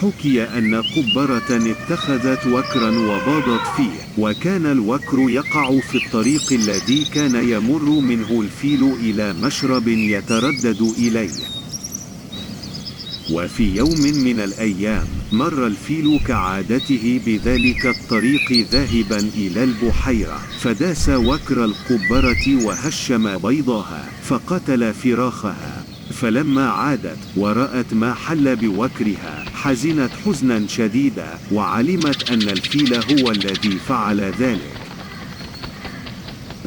حكي أن قبرة اتخذت وكرا وباضت فيه، وكان الوكر يقع في الطريق الذي كان يمر منه الفيل إلى مشرب يتردد إليه. وفي يوم من الأيام مر الفيل كعادته بذلك الطريق ذاهبا إلى البحيرة، فداس وكر القبرة وهشم بيضها فقتل فراخها. فلما عادت ورأت ما حل بوكرها حزنت حزنا شديدا، وعلمت أن الفيل هو الذي فعل ذلك،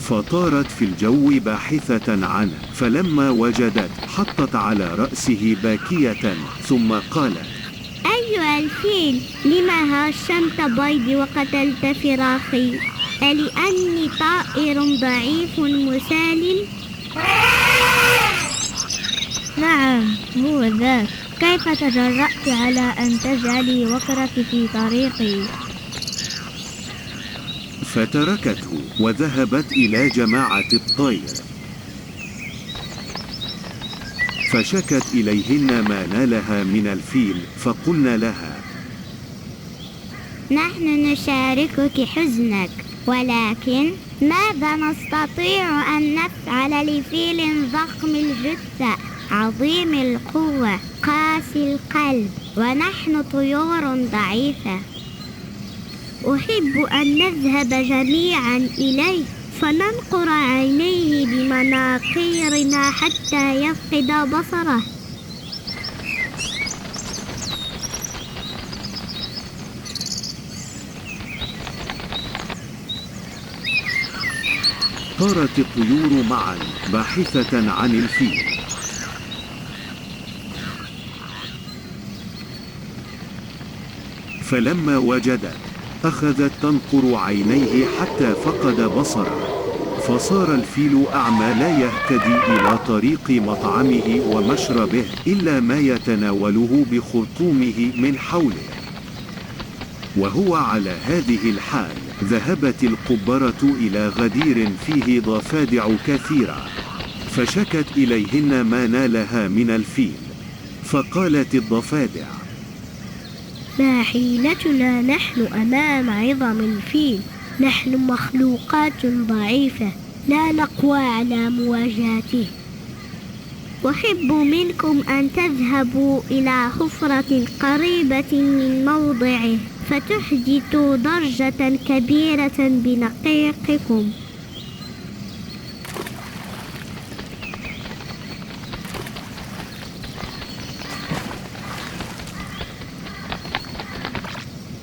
فطارت في الجو باحثة عنه، فلما وجدت حطت على رأسه باكية ثم قالت: أيها الفيل، لما هشمت بيضي وقتلت فراخي؟ ألأني طائر ضعيف مسالم؟ نعم، هو ذاك. كيف تجرأت على أن تجعلي وكرك في طريقي؟ فتركته وذهبت إلى جماعة الطير، فشكت إليهن ما نالها من الفيل، فقلن لها: نحن نشاركك حزنك، ولكن ماذا نستطيع أن نفعل لفيل ضخم الجثة عظيم القوة قاسي القلب، ونحن طيور ضعيفة؟ أحب أن نذهب جميعا إليه فننقر عينيه بمناقيرنا حتى يفقد بصره. طارت الطيور معا باحثة عن الفيل، فلما وجدت أخذت تنقر عينيه حتى فقد بصره، فصار الفيل أعمى لا يهتدي إلى طريق مطعمه ومشربه إلا ما يتناوله بخرطومه من حوله. وهو على هذه الحال ذهبت القبرة إلى غدير فيه ضفادع كثيرة، فشكت إليهن ما نالها من الفيل، فقالت الضفادع: ما حيلتنا نحن أمام عظم الفيل؟ نحن مخلوقات ضعيفة لا نقوى على مواجهته. أحب منكم أن تذهبوا إلى حفرة قريبة من موضعه فتحدثوا ضجة كبيرة بنقيقكم.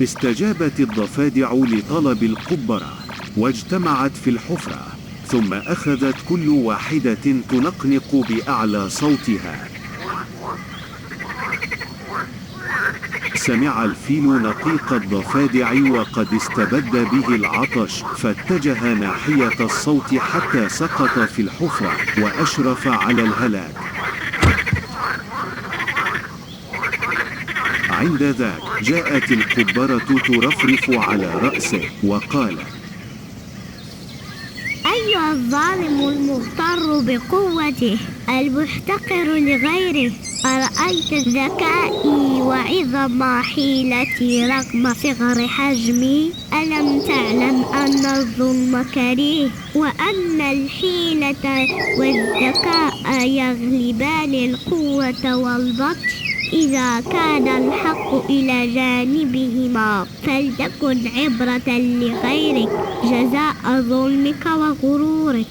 استجابت الضفادع لطلب القبرة واجتمعت في الحفرة، ثم أخذت كل واحدة تنقنق بأعلى صوتها. سمع الفيل نقيق الضفادع وقد استبد به العطش، فاتجه ناحية الصوت حتى سقط في الحفرة وأشرف على الهلاك. عند ذاك جاءت القبرة ترفرف على رأسه وقالت: أيها الظالم المغتر بقوته المحتقر لغيره، أرأيت ذكائي وعظم حيلتي رغم صغر حجمي؟ ألم تعلم أن الظلم كريه، وأن الحيلة والذكاء يغلبان القوة والبطش؟ إذا كان الحق إلى جانبهما فلتكن عبرة لغيرك جزاء ظلمك وغرورك.